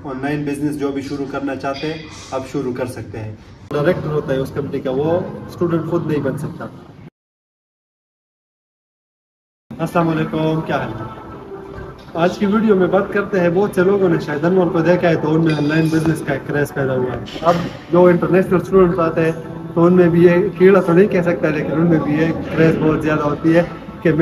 On line business جو بھی شروع کرنا چاہتے ہیں آپ شروع کر سکتے ہیں. ڈائریکٹر ہوتا ہے اس کمپنی کا وہ اسٹوڈنٹ خود نہیں بن سکتا. السلام علیکم، کیا حال ہے؟ آج کی ویڈیو میں بات کرتے ہیں بہت سے لوگوں نے شاید انور کو دیکھا ہے تو ان میں آن لائن بزنس کا ایک کریز پیدا ہوا ہے. اب جو انٹرنیشنل اسٹوڈنٹس آتے ہیں تو ان میں بھی یہ کیڑا تو نہیں کہہ سکتا لیکن ان میں بھی یہ کریز بہت زیادہ ہوتی ہے کہ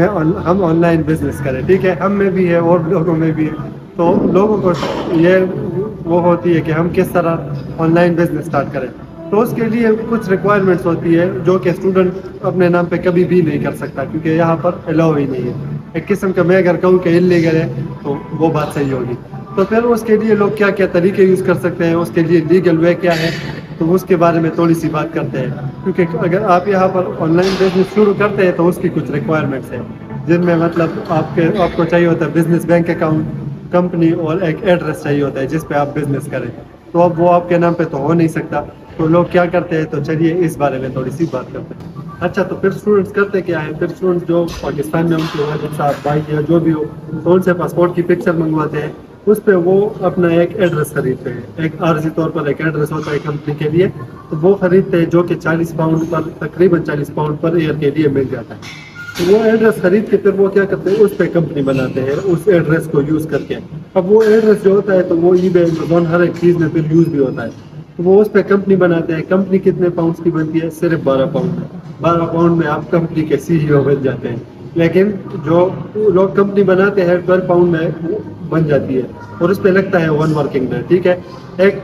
ہم آن لائن بزنس کریں. ٹھیک ہے، ہم میں بھی ہے اور لوگوں میں بھی ہے. تو لوگوں کو یہ وہ ہوتی ہے کہ ہم کس طرح آن لائن بزنس اسٹارٹ کریں. تو اس کے لیے کچھ ریکوائرمنٹس ہوتی ہے جو کہ اسٹوڈنٹ اپنے نام پہ کبھی بھی نہیں کر سکتا کیونکہ یہاں پر الاؤ ہی نہیں ہے. ایک قسم کا میں اگر کہوں کہ انلیگل ہے تو وہ بات صحیح ہوگی. تو پھر اس کے لیے لوگ کیا کیا طریقے یوز کر سکتے ہیں، اس کے لیے لیگل وے کیا ہے، تو اس کے بارے میں تھوڑی سی بات کرتے ہیں. کیونکہ اگر آپ یہاں پر آن لائن بزنس شروع کرتے ہیں تو اس کی کچھ ریکوائرمنٹس ہیں جن میں مطلب آپ کو چاہیے ہوتا ہے بزنس بینک اکاؤنٹ، کمپنی اور ایک ایڈریس چاہیے ہوتا ہے جس پہ آپ بزنس کریں. تو اب وہ آپ کے نام پہ تو ہو نہیں سکتا. تو لوگ کیا کرتے ہیں، تو چلیے اس بارے میں تھوڑی سی بات کرتے ہیں. اچھا، تو پھر اسٹوڈنٹس کرتے کیا ہے؟ پھر اسٹوڈنٹس جو پاکستان میں ان کے والد صاحب بھائی یا جو بھی ہو تو ان سے پاسپورٹ کی پکچر منگواتے ہیں. اس پہ وہ اپنا ایک ایڈریس خریدتے ہیں. ایک عارضی طور پر ایک ایڈریس ہوتا ہے کمپنی کے لیے، تو وہ خریدتے ہیں جو کہ 40 پاؤنڈ پر تقریباً 40 پاؤنڈ پر ایئر کے لیے مل جاتا ہے. تو وہ ایڈریس خرید کے پھر وہ کیا کرتے ہیں، اس پہ کمپنی بناتے ہیں اس ایڈریس کو یوز کر کے. اب وہ ایڈریس جو ہوتا ہے تو وہ ای بے، ایمیزون، ہر ایک چیز میں پھر یوز بھی ہوتا ہے. تو وہ اس پہ کمپنی بناتے ہیں. کمپنی کتنے پاؤنڈس کی بنتی ہے؟ صرف 12 پاؤنڈ. 12 پاؤنڈ میں آپ کمپنی کے CEO بن جاتے ہیں. لیکن جو لوگ کمپنی بناتے ہیں 12 پاؤنڈ میں وہ بن جاتی ہے اور اس پہ لگتا ہے 1 ورکنگ ڈے. ٹھیک ہے، ایک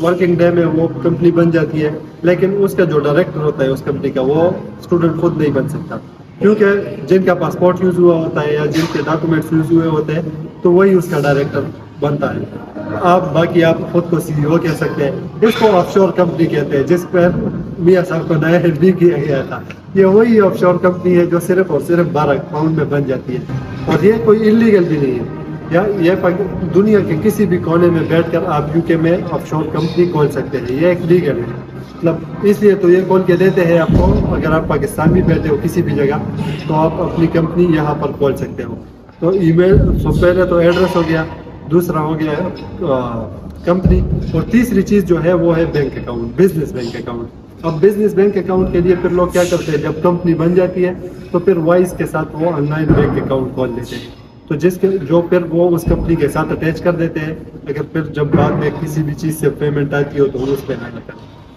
ورکنگ ڈے میں وہ کمپنی بن جاتی ہے. لیکن اس کا جو ڈائریکٹر ہوتا ہے اس کمپنی کا وہ اسٹوڈنٹ خود نہیں بن سکتا کیونکہ جن کا پاسپورٹ یوز ہوا ہوتا ہے یا جن کے ڈاکومنٹس یوز ہوئے ہوتے ہیں تو وہی اس کا ڈائریکٹر بنتا ہے. باقی آپ خود کو CEO کہہ سکتے ہیں. اس کو آف شور کمپنی کہتے ہیں جس پر میاں صاحب کو نیا بھی کیا گیا تھا. یہ وہی آف شور کمپنی ہے جو صرف اور صرف 12 پاؤنڈ میں بن جاتی ہے. اور یہ کوئی انلیگل بھی نہیں ہے. یہ دنیا کے کسی بھی کونے میں بیٹھ کر آپ UK میں آف شور کمپنی کھول سکتے ہیں. یہ ایک لیگل ہے. مطلب اس لیے تو یہ کھول کے دیتے ہیں آپ کو. اگر آپ پاکستان بھی بیٹھے ہو کسی بھی جگہ تو آپ اپنی کمپنی یہاں پر کھول سکتے ہو. تو ای میل سب پہلے تو ایڈریس ہو گیا، دوسرا ہو گیا کمپنی، اور تیسری چیز جو ہے وہ ہے bank account, business bank account. اب بزنس بینک اکاؤنٹ کے لیے پھر لوگ کیا کرتے ہیں، جب کمپنی بن جاتی ہے تو پھر وائس کے ساتھ وہ آن لائن بینک اکاؤنٹ کھول لیتے ہیں. تو جو پھر وہ اس کمپنی کے ساتھ اٹیچ کر دیتے ہیں. اگر پھر جب بعد میں کسی بھی چیز سے پیمنٹ آتی ہو تو وہ اس پہ نہ لگتا.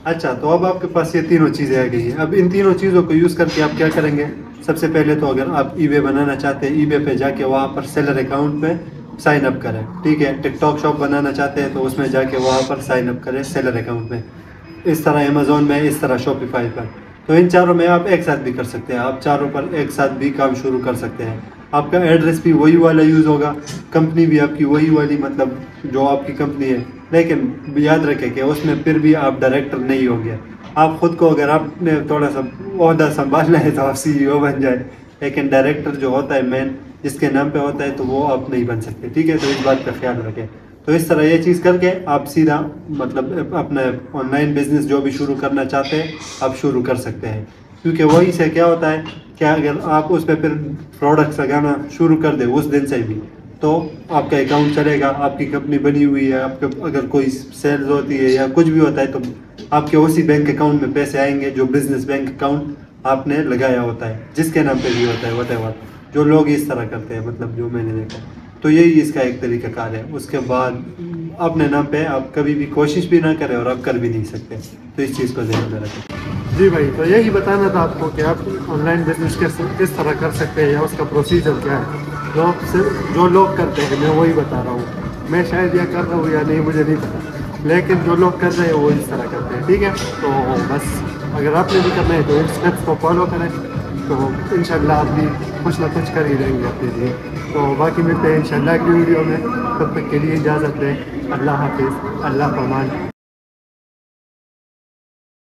اچھا، تو اب آپ کے پاس یہ تینوں چیزیں آ گئی ہیں. اب ان تینوں چیزوں کو یوز کر کے آپ کیا کریں گے؟ سب سے پہلے تو اگر آپ ای بے بنانا چاہتے ہیں، ای بے پہ جا کے وہاں پر سیلر اکاؤنٹ پہ سائن اپ کریں. ٹھیک ہے، ٹک ٹاک شاپ بنانا چاہتے ہیں تو اس میں جا کے وہاں پر سائن اپ کریں سیلر اکاؤنٹ میں. اس طرح امیزون میں، اس طرح شاپیفائی پر. تو ان چاروں میں آپ ایک ساتھ بھی کر سکتے ہیں. آپ چاروں پر ایک ساتھ بھی کام شروع کر سکتے ہیں. آپ کا ایڈریس بھی وہی والا یوز ہوگا، کمپنی بھی آپ کی وہی والی، مطلب جو آپ کی کمپنی ہے. لیکن یاد رکھیں کہ اس میں پھر بھی آپ ڈائریکٹر نہیں ہوں گے. آپ خود کو اگر آپ نے تھوڑا سا عہدہ سنبھالنا ہے تو آپ CEO بن جائے. لیکن ڈائریکٹر جو ہوتا ہے مین جس کے نام پہ ہوتا ہے تو وہ آپ نہیں بن سکتے. ٹھیک ہے، تو اس بات کا خیال رکھیں. تو اس طرح یہ چیز کر کے آپ سیدھا مطلب اپنا آن لائن بزنس جو بھی شروع کرنا چاہتے ہیں آپ شروع کر سکتے ہیں. کیونکہ وہی سے کیا ہوتا ہے کہ اگر آپ اس پہ پھر پروڈکٹس لگانا شروع کر دیں اس دن سے بھی تو آپ کا اکاؤنٹ چلے گا. آپ کی کمپنی بنی ہوئی ہے، آپ کے اگر کوئی سیلز ہوتی ہے یا کچھ بھی ہوتا ہے تو آپ کے اسی بینک اکاؤنٹ میں پیسے آئیں گے جو بزنس بینک اکاؤنٹ آپ نے لگایا ہوتا ہے جس کے نام پہ بھی ہوتا ہے whatever. جو لوگ اس طرح کرتے ہیں، مطلب جو میں نے دیکھا. تو یہی اس کا ایک طریقہ کار ہے. اس کے بعد اپنے نام پہ آپ کبھی بھی کوشش بھی نہ کریں اور آپ کر بھی نہیں سکتے. تو اس چیز کو ذہن میں رکھیں. جی بھائی، تو یہی بتانا تھا آپ کو کہ آپ آن لائن بزنس کس طرح کر سکتے ہیں یا اس کا پروسیجر کیا ہے. جو لوگ کرتے ہیں میں وہی بتا رہا ہوں. میں شاید یہ کر رہا ہوں یا نہیں مجھے نہیں پتا، لیکن جو لوگ کر رہے ہیں وہ اس طرح کرتے ہیں. ٹھیک ہے، تو بس اگر آپ نے بھی کرنا ہے تو ان اسٹیپس کو فالو کریں تو انشاءاللہ آپ بھی کچھ نہ کچھ کر ہی رہیں گے اپنے لیے. تو باقی ملتے ہیں انشاءاللہ اگلی ویڈیو میں. تب تک کے لیے اجازت دیں. اللہ حافظ. اللہ پامان.